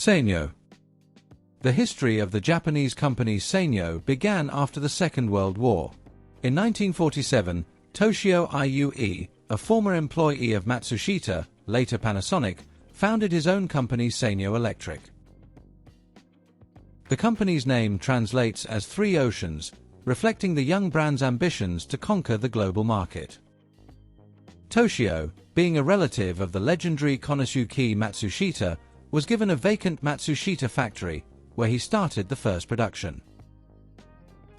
Sanyo. The history of the Japanese company Sanyo began after the Second World War. In 1947, Toshio Iue, a former employee of Matsushita, later Panasonic, founded his own company Sanyo Electric. The company's name translates as Three Oceans, reflecting the young brand's ambitions to conquer the global market. Toshio, being a relative of the legendary Konosuke Matsushita, was given a vacant Matsushita factory, where he started the first production.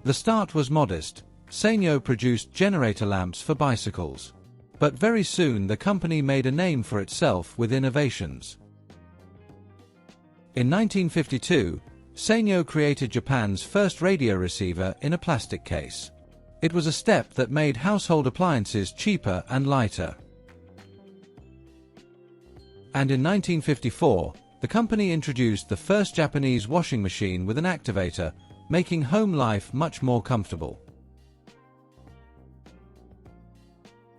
The start was modest. Sanyo produced generator lamps for bicycles. But very soon the company made a name for itself with innovations. In 1952, Sanyo created Japan's first radio receiver in a plastic case. It was a step that made household appliances cheaper and lighter. And in 1954, the company introduced the first Japanese washing machine with an activator, making home life much more comfortable.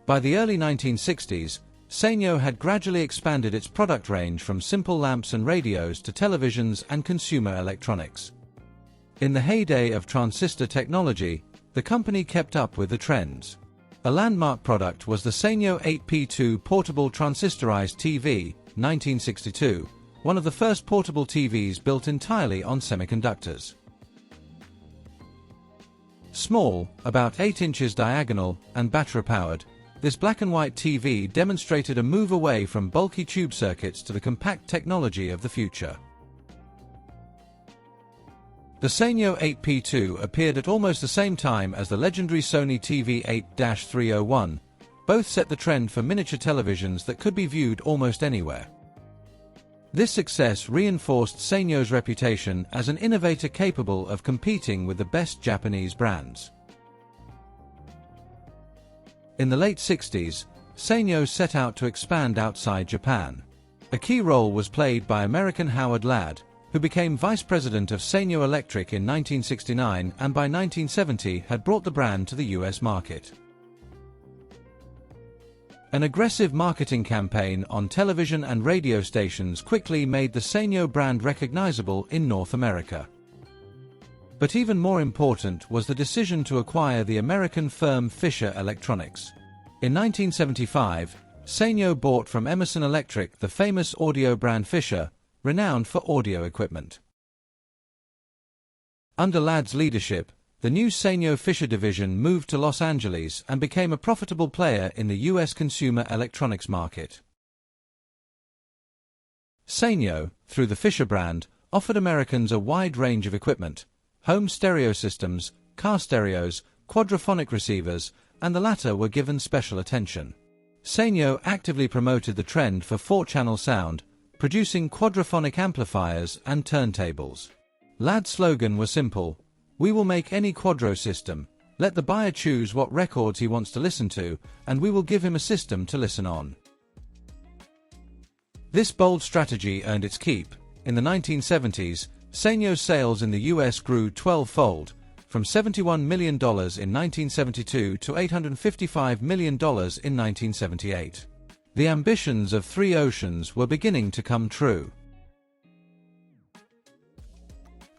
By the early 1960s, Sanyo had gradually expanded its product range from simple lamps and radios to televisions and consumer electronics. In the heyday of transistor technology, the company kept up with the trends. A landmark product was the Sanyo 8P2 portable transistorized TV, 1962, one of the first portable TVs built entirely on semiconductors. Small, about 8 inches diagonal, and battery-powered, this black-and-white TV demonstrated a move away from bulky tube circuits to the compact technology of the future. The Sanyo 8P2 appeared at almost the same time as the legendary Sony TV 8-301. Both set the trend for miniature televisions that could be viewed almost anywhere. This success reinforced Sanyo's reputation as an innovator capable of competing with the best Japanese brands. In the late 60s, Sanyo set out to expand outside Japan. A key role was played by American Howard Ladd, who became vice president of Sanyo Electric in 1969 and by 1970 had brought the brand to the US market. An aggressive marketing campaign on television and radio stations quickly made the Sanyo brand recognizable in North America. But even more important was the decision to acquire the American firm Fisher Electronics. In 1975, Sanyo bought from Emerson Electric the famous audio brand Fisher, renowned for audio equipment. Under Ladd's leadership, the new Sanyo Fisher division moved to Los Angeles and became a profitable player in the U.S. consumer electronics market. Sanyo, through the Fisher brand, offered Americans a wide range of equipment: home stereo systems, car stereos, quadraphonic receivers, and the latter were given special attention. Sanyo actively promoted the trend for 4-channel sound, producing quadraphonic amplifiers and turntables. Ladd's slogan was simple: "We will make any quadro system. Let the buyer choose what records he wants to listen to, and we will give him a system to listen on." This bold strategy earned its keep. In the 1970s, Sanyo's sales in the US grew 12-fold, from $71 million in 1972 to $855 million in 1978. The ambitions of Three Oceans were beginning to come true.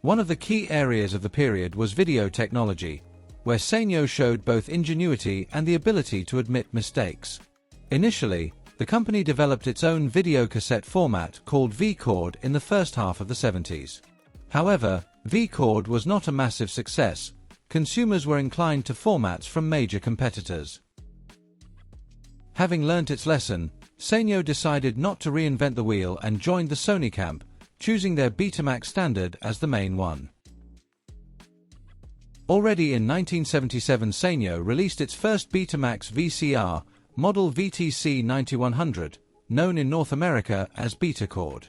One of the key areas of the period was video technology, where Sanyo showed both ingenuity and the ability to admit mistakes. Initially, the company developed its own video cassette format called V-Chord in the first half of the 70s. However, V-Chord was not a massive success. Consumers were inclined to formats from major competitors. Having learnt its lesson, Sanyo decided not to reinvent the wheel and joined the Sony camp, choosing their Betamax standard as the main one. Already in 1977, Sanyo released its first Betamax VCR, model VTC 9100, known in North America as Betachord.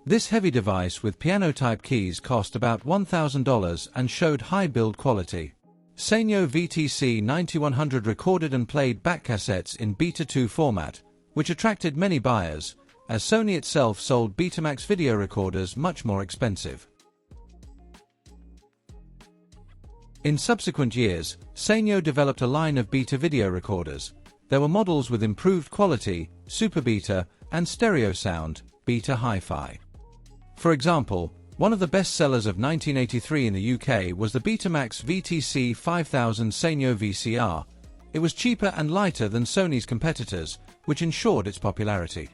This heavy device with piano-type keys cost about $1,000 and showed high build quality. Sanyo VTC 9100 recorded and played backcassettes in Beta 2 format, which attracted many buyers, as Sony itself sold Betamax video recorders much more expensive. In subsequent years, Sanyo developed a line of Beta video recorders. There were models with improved quality, Super Beta, and stereo sound, Beta Hi-Fi. For example, one of the best sellers of 1983 in the UK was the Betamax VTC 5000 Sanyo VCR. It was cheaper and lighter than Sony's competitors, which ensured its popularity.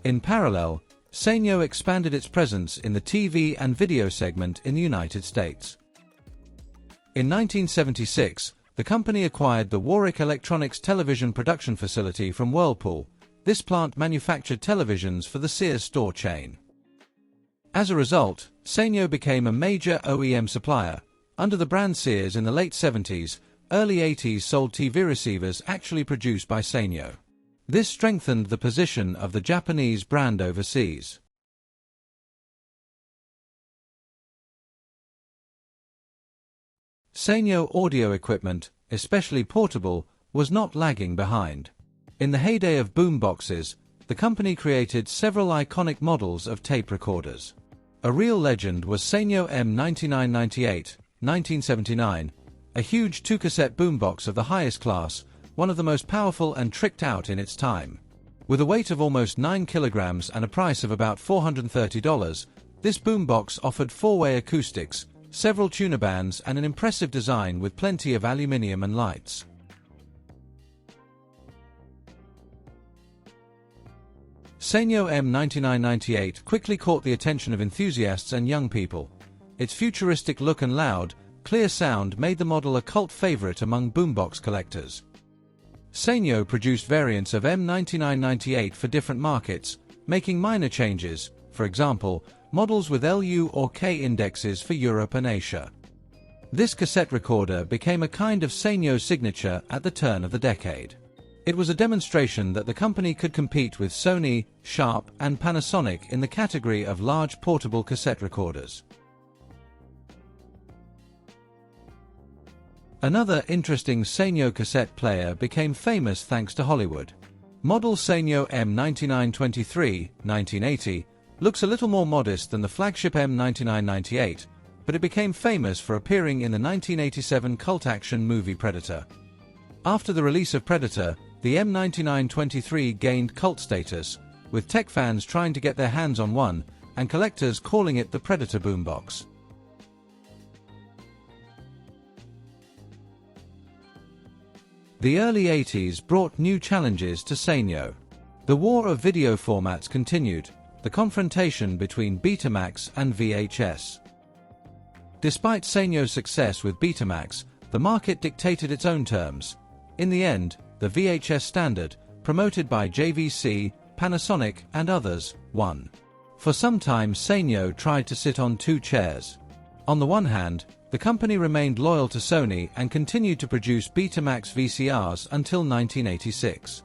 In parallel, Sanyo expanded its presence in the TV and video segment in the United States. In 1976, the company acquired the Warwick Electronics television production facility from Whirlpool. This plant manufactured televisions for the Sears store chain. As a result, Sanyo became a major OEM supplier. Under the brand Sears in the late 70s, early 80s sold TV receivers actually produced by Sanyo. This strengthened the position of the Japanese brand overseas. Sanyo audio equipment, especially portable, was not lagging behind. In the heyday of boomboxes, the company created several iconic models of tape recorders. A real legend was Sanyo M9998, 1979, a huge 2-cassette boombox of the highest class, one of the most powerful and tricked out in its time. With a weight of almost 9 kilograms and a price of about $430, this boombox offered 4-way acoustics, several tuner bands and an impressive design with plenty of aluminium and lights. Sanyo M9998 quickly caught the attention of enthusiasts and young people. Its futuristic look and loud, clear sound made the model a cult favorite among boombox collectors. Sanyo produced variants of M9998 for different markets, making minor changes, for example, models with LU or K indexes for Europe and Asia. This cassette recorder became a kind of Sanyo signature at the turn of the decade. It was a demonstration that the company could compete with Sony, Sharp, and Panasonic in the category of large portable cassette recorders. Another interesting Sanyo cassette player became famous thanks to Hollywood. Model Sanyo M9923, 1980, looks a little more modest than the flagship M9998, but it became famous for appearing in the 1987 cult action movie Predator. After the release of Predator, the M9923 gained cult status, with tech fans trying to get their hands on one, and collectors calling it the Predator boombox. The early 80s brought new challenges to Sanyo. The war of video formats continued, the confrontation between Betamax and VHS. Despite Sanyo's success with Betamax, the market dictated its own terms. In the end, the VHS standard, promoted by JVC, Panasonic, and others, won. For some time Sanyo tried to sit on two chairs. On the one hand, the company remained loyal to Sony and continued to produce Betamax VCRs until 1986.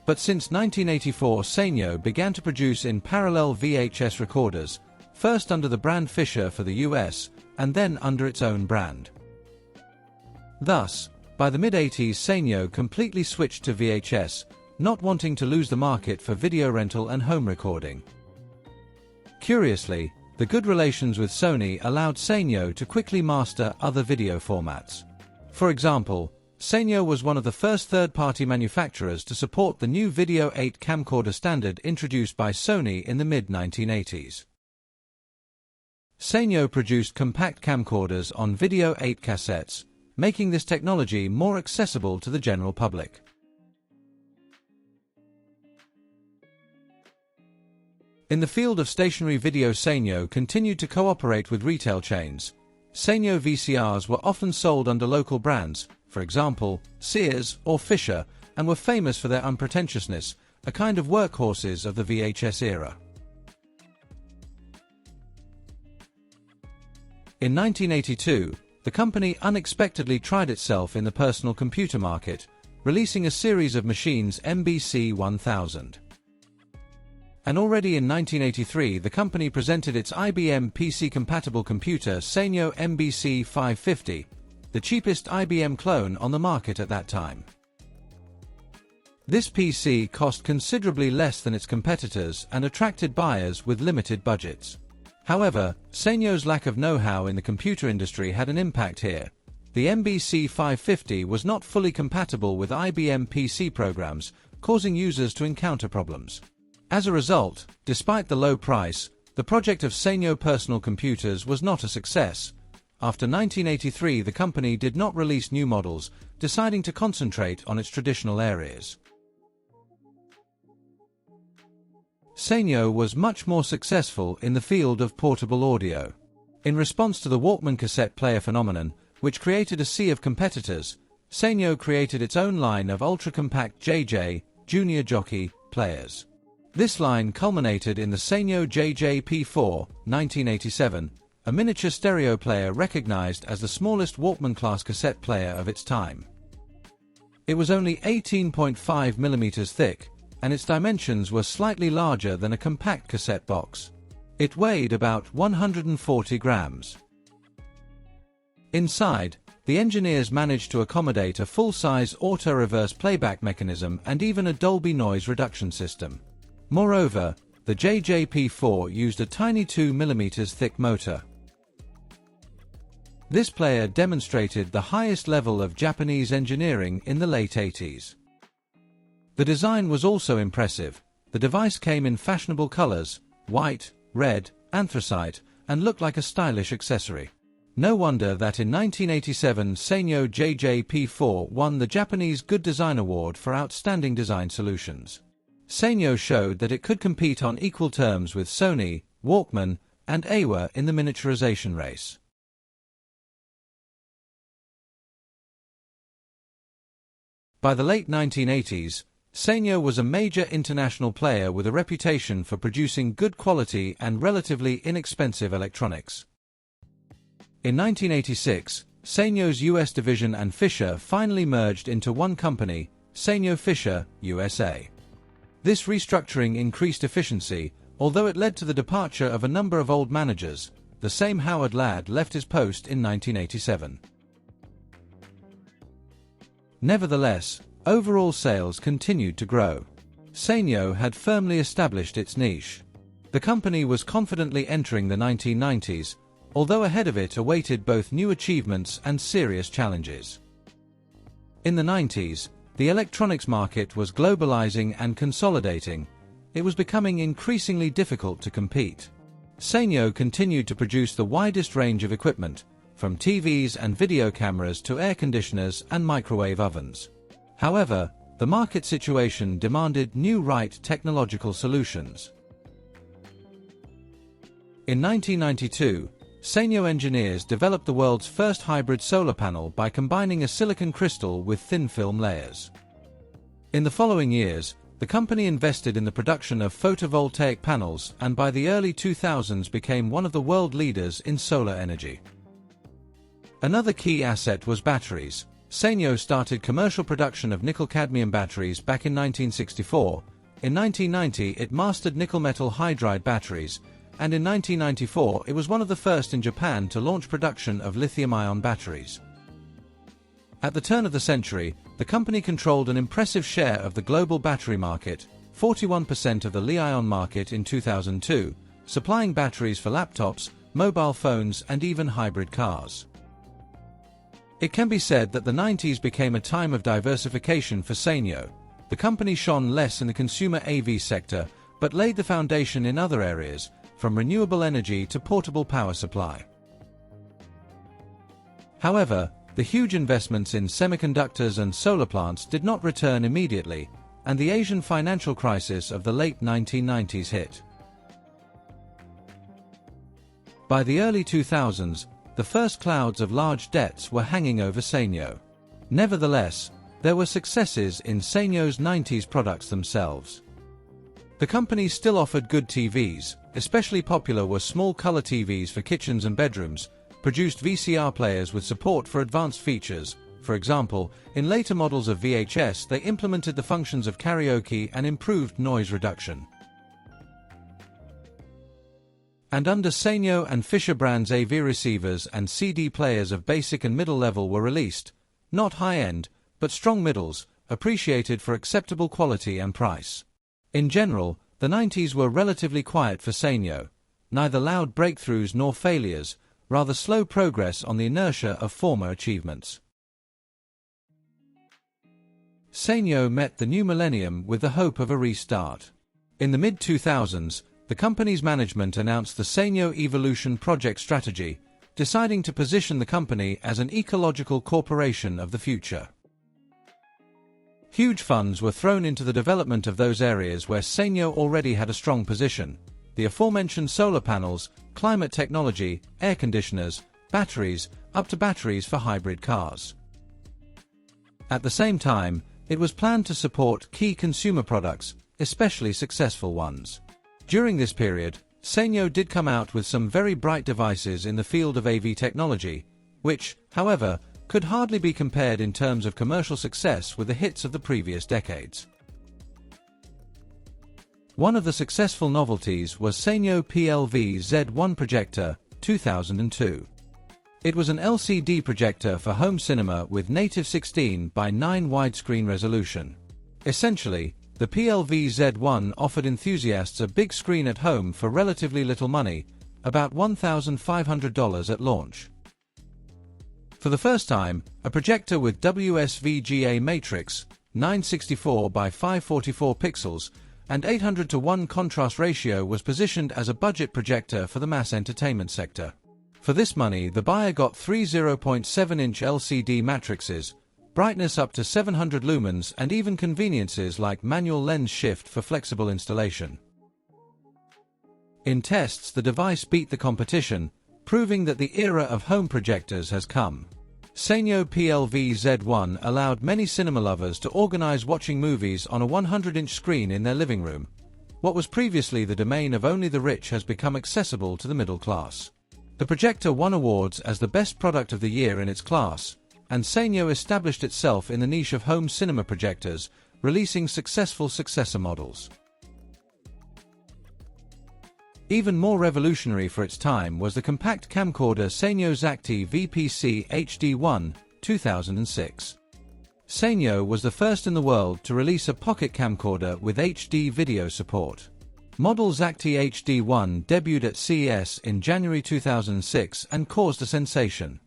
But since 1984 Sanyo began to produce in parallel VHS recorders, first under the brand Fisher for the US, and then under its own brand. Thus, by the mid-80s Sanyo completely switched to VHS, not wanting to lose the market for video rental and home recording. Curiously, the good relations with Sony allowed Sanyo to quickly master other video formats. For example, Sanyo was one of the first third-party manufacturers to support the new Video 8 camcorder standard introduced by Sony in the mid-1980s. Sanyo produced compact camcorders on Video 8 cassettes, making this technology more accessible to the general public. In the field of stationary video Sanyo continued to cooperate with retail chains. Sanyo VCRs were often sold under local brands, for example, Sears or Fisher, and were famous for their unpretentiousness, a kind of workhorses of the VHS era. In 1982, the company unexpectedly tried itself in the personal computer market, releasing a series of machines MBC 1000. And already in 1983 the company presented its IBM PC-compatible computer Sanyo MBC 550, the cheapest IBM clone on the market at that time. This PC cost considerably less than its competitors and attracted buyers with limited budgets. However, Sanyo's lack of know-how in the computer industry had an impact here. The MBC 550 was not fully compatible with IBM PC programs, causing users to encounter problems. As a result, despite the low price, the project of Sanyo personal computers was not a success. After 1983, the company did not release new models, deciding to concentrate on its traditional areas. Sanyo was much more successful in the field of portable audio. In response to the Walkman cassette player phenomenon, which created a sea of competitors, Sanyo created its own line of ultra-compact JJ, Junior Jockey, players. This line culminated in the Sanyo JJ-P4, 1987, a miniature stereo player recognized as the smallest Walkman-class cassette player of its time. It was only 18.5 mm thick, and its dimensions were slightly larger than a compact cassette box. It weighed about 140 grams. Inside, the engineers managed to accommodate a full-size auto-reverse playback mechanism and even a Dolby noise reduction system. Moreover, the JJ-P4 used a tiny 2 mm thick motor. This player demonstrated the highest level of Japanese engineering in the late 80s. The design was also impressive. The device came in fashionable colors, white, red, anthracite, and looked like a stylish accessory. No wonder that in 1987 Sanyo JJ-P4 won the Japanese Good Design Award for Outstanding Design Solutions. Sanyo showed that it could compete on equal terms with Sony, Walkman, and Aiwa in the miniaturization race. By the late 1980s, Sanyo was a major international player with a reputation for producing good quality and relatively inexpensive electronics. In 1986, Sanyo's US division and Fisher finally merged into one company, Sanyo Fisher, USA. This restructuring increased efficiency, although it led to the departure of a number of old managers. The same Howard Ladd left his post in 1987. Nevertheless, overall sales continued to grow. Sanyo had firmly established its niche. The company was confidently entering the 1990s, although ahead of it awaited both new achievements and serious challenges. In the 90s, the electronics market was globalizing and consolidating. It was becoming increasingly difficult to compete. Sanyo continued to produce the widest range of equipment, from TVs and video cameras to air conditioners and microwave ovens. However, the market situation demanded new right technological solutions. In 1992, Sanyo engineers developed the world's first hybrid solar panel by combining a silicon crystal with thin film layers. In the following years, the company invested in the production of photovoltaic panels and by the early 2000s became one of the world leaders in solar energy. Another key asset was batteries. Sanyo started commercial production of nickel-cadmium batteries back in 1964. In 1990, it mastered nickel-metal hydride batteries, and in 1994 it was one of the first in Japan to launch production of lithium-ion batteries. At the turn of the century, the company controlled an impressive share of the global battery market, 41% of the Li-ion market in 2002, supplying batteries for laptops, mobile phones, and even hybrid cars. It can be said that the 90s became a time of diversification for Sanyo. The company shone less in the consumer AV sector, but laid the foundation in other areas, from renewable energy to portable power supply. However, the huge investments in semiconductors and solar plants did not return immediately, and the Asian financial crisis of the late 1990s hit. By the early 2000s, the first clouds of large debts were hanging over Sanyo. Nevertheless, there were successes in Sanyo's 90s products themselves. The company still offered good TVs. Especially popular were small color TVs for kitchens and bedrooms, produced VCR players with support for advanced features. For example, in later models of VHS they implemented the functions of karaoke and improved noise reduction. And under Sanyo and Fisher brands AV receivers and CD players of basic and middle level were released, not high-end, but strong middles, appreciated for acceptable quality and price. In general, the 90s were relatively quiet for Sanyo, neither loud breakthroughs nor failures, rather slow progress on the inertia of former achievements. Sanyo met the new millennium with the hope of a restart. In the mid-2000s, the company's management announced the Sanyo Evolution project strategy, deciding to position the company as an ecological corporation of the future. Huge funds were thrown into the development of those areas where Sanyo already had a strong position: the aforementioned solar panels, climate technology, air conditioners, batteries, up to batteries for hybrid cars. At the same time, it was planned to support key consumer products, especially successful ones. During this period, Sanyo did come out with some very bright devices in the field of AV technology, which, however, could hardly be compared in terms of commercial success with the hits of the previous decades. One of the successful novelties was Sanyo PLV Z1 Projector, 2002. It was an LCD projector for home cinema with native 16:9 widescreen resolution. Essentially, the PLV Z1 offered enthusiasts a big screen at home for relatively little money, about $1,500 at launch. For the first time, a projector with WSVGA matrix, 964 by 544 pixels, and 800:1 contrast ratio was positioned as a budget projector for the mass entertainment sector. For this money, the buyer got three 0.7-inch LCD matrices, brightness up to 700 lumens, and even conveniences like manual lens shift for flexible installation. In tests, the device beat the competition, proving that the era of home projectors has come. Sanyo PLV Z1 allowed many cinema lovers to organize watching movies on a 100-inch screen in their living room. What was previously the domain of only the rich has become accessible to the middle class. The projector won awards as the best product of the year in its class, and Sanyo established itself in the niche of home cinema projectors, releasing successful successor models. Even more revolutionary for its time was the compact camcorder Sanyo Xacti VPC HD1, 2006. Sanyo was the first in the world to release a pocket camcorder with HD video support. Model Xacti HD1 debuted at CES in January 2006 and caused a sensation.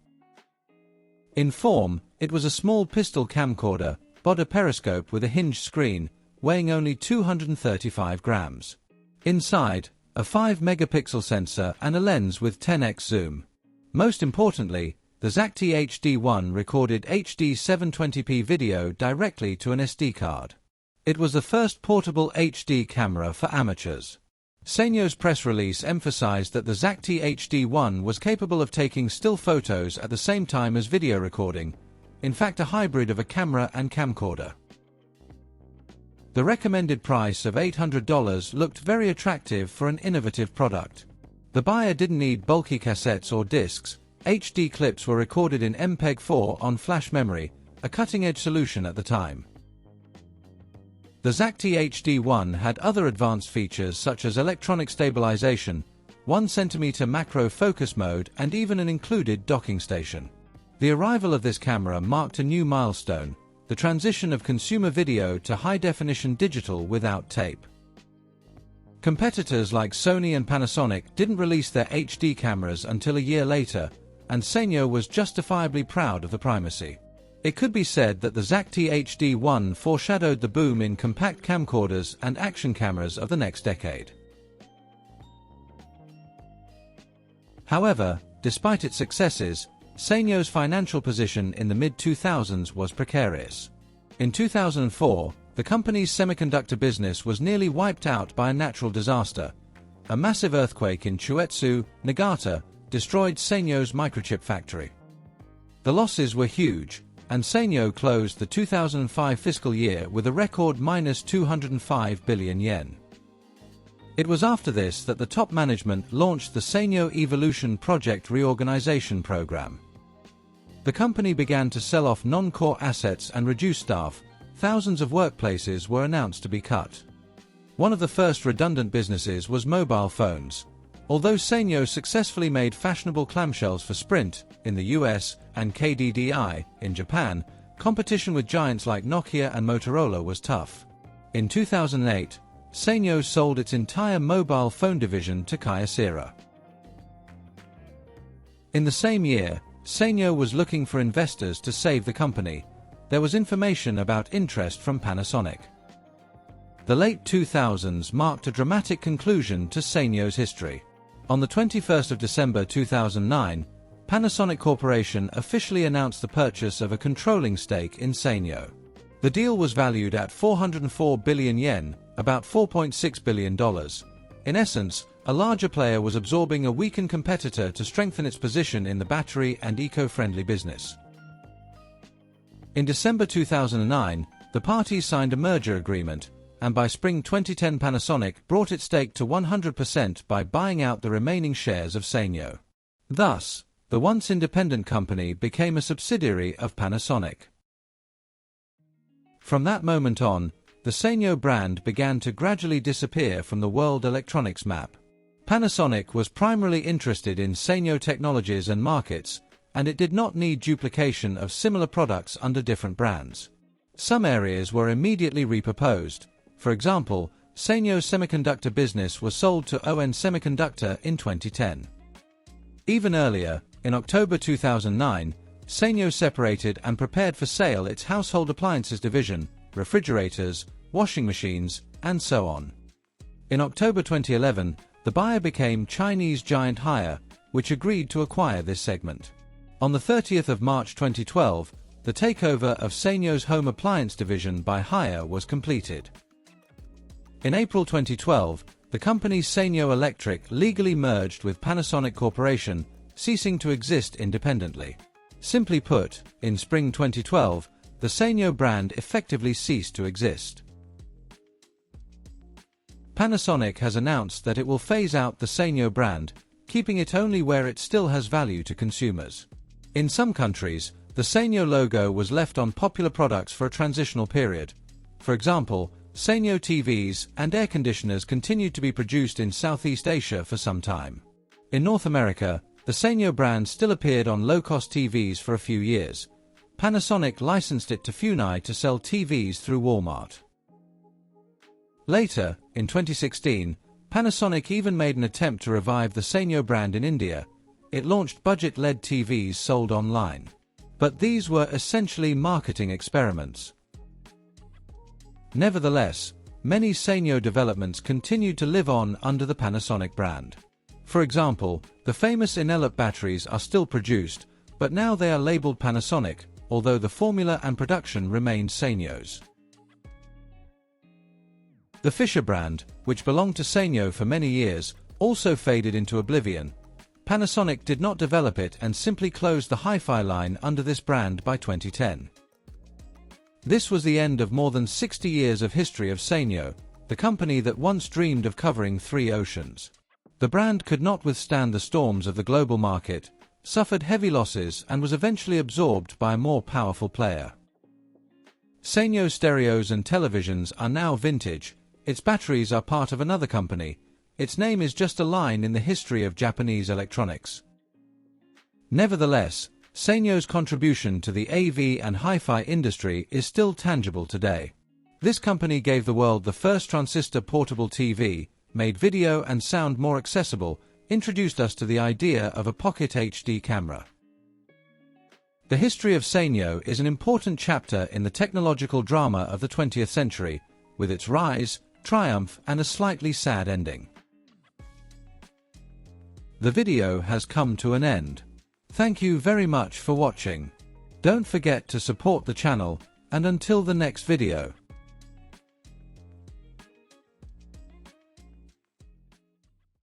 In form, it was a small pistol camcorder, body periscope with a hinged screen, weighing only 235 grams. Inside, a 5-megapixel sensor and a lens with 10x zoom. Most importantly, the Xacti HD1 recorded HD 720p video directly to an SD card. It was the first portable HD camera for amateurs. Sanyo's press release emphasized that the Xacti HD1 was capable of taking still photos at the same time as video recording, in fact a hybrid of a camera and camcorder. The recommended price of $800 looked very attractive for an innovative product. The buyer didn't need bulky cassettes or discs. HD clips were recorded in MPEG-4 on flash memory, a cutting-edge solution at the time. The Xacti HD1 had other advanced features such as electronic stabilization, 1 cm macro focus mode, and even an included docking station. The arrival of this camera marked a new milestone: the transition of consumer video to high-definition digital without tape. Competitors like Sony and Panasonic didn't release their HD cameras until a year later, and Sanyo was justifiably proud of the primacy. It could be said that the Xacti HD1 foreshadowed the boom in compact camcorders and action cameras of the next decade. However, despite its successes, Sanyo's financial position in the mid-2000s was precarious. In 2004, the company's semiconductor business was nearly wiped out by a natural disaster. A massive earthquake in Chuetsu, Niigata, destroyed Sanyo's microchip factory. The losses were huge, and Sanyo closed the 2005 fiscal year with a record -205 billion yen. It was after this that the top management launched the Sanyo Evolution Project Reorganization Program. The company began to sell off non-core assets and reduce staff. Thousands of workplaces were announced to be cut. One of the first redundant businesses was mobile phones. Although Sanyo successfully made fashionable clamshells for Sprint in the US and KDDI in Japan, competition with giants like Nokia and Motorola was tough. In 2008, Sanyo sold its entire mobile phone division to Kyocera. In the same year, Sanyo was looking for investors to save the company. there was information about interest from Panasonic. The late 2000s marked a dramatic conclusion to Sanyo's history. On the 21st of December 2009, Panasonic Corporation officially announced the purchase of a controlling stake in Sanyo. The deal was valued at 404 billion yen, about $4.6 billion. In essence, a larger player was absorbing a weakened competitor to strengthen its position in the battery and eco-friendly business. In December 2009, the parties signed a merger agreement, and by spring 2010 Panasonic brought its stake to 100% by buying out the remaining shares of Sanyo. Thus, the once independent company became a subsidiary of Panasonic. From that moment on, the Sanyo brand began to gradually disappear from the world electronics map. Panasonic was primarily interested in Sanyo technologies and markets, and it did not need duplication of similar products under different brands. Some areas were immediately repurposed. For example, Sanyo's semiconductor business was sold to ON Semiconductor in 2010. Even earlier, in October 2009, Sanyo separated and prepared for sale its household appliances division, refrigerators, washing machines, and so on. In October 2011, the buyer became Chinese giant Haier, which agreed to acquire this segment. On the 30th of March 2012, the takeover of Sanyo's home appliance division by Haier was completed. In April 2012, the company Sanyo Electric legally merged with Panasonic Corporation, ceasing to exist independently. Simply put, in spring 2012, the Sanyo brand effectively ceased to exist. Panasonic has announced that it will phase out the Sanyo brand, keeping it only where it still has value to consumers. In some countries, the Sanyo logo was left on popular products for a transitional period. For example, Sanyo TVs and air conditioners continued to be produced in Southeast Asia for some time. In North America, the Sanyo brand still appeared on low-cost TVs for a few years. Panasonic licensed it to Funai to sell TVs through Walmart. Later, in 2016, Panasonic even made an attempt to revive the Sanyo brand in India. It launched budget-LED TVs sold online. But these were essentially marketing experiments. Nevertheless, many Sanyo developments continued to live on under the Panasonic brand. For example, the famous Eneloop batteries are still produced, but now they are labeled Panasonic, although the formula and production remained Sanyo's. The Fisher brand, which belonged to Sanyo for many years, also faded into oblivion. Panasonic did not develop it and simply closed the hi-fi line under this brand by 2010. This was the end of more than 60 years of history of Sanyo, the company that once dreamed of covering 3 oceans. The brand could not withstand the storms of the global market, suffered heavy losses, and was eventually absorbed by a more powerful player. Sanyo stereos and televisions are now vintage. Its batteries are part of another company. Its name is just a line in the history of Japanese electronics. Nevertheless, Sanyo's contribution to the AV and hi-fi industry is still tangible today. This company gave the world the first transistor portable TV, made video and sound more accessible, introduced us to the idea of a pocket HD camera. The history of Sanyo is an important chapter in the technological drama of the 20th century, with its rise, triumph, and a slightly sad ending. The video has come to an end. Thank you very much for watching. Don't forget to support the channel, and until the next video.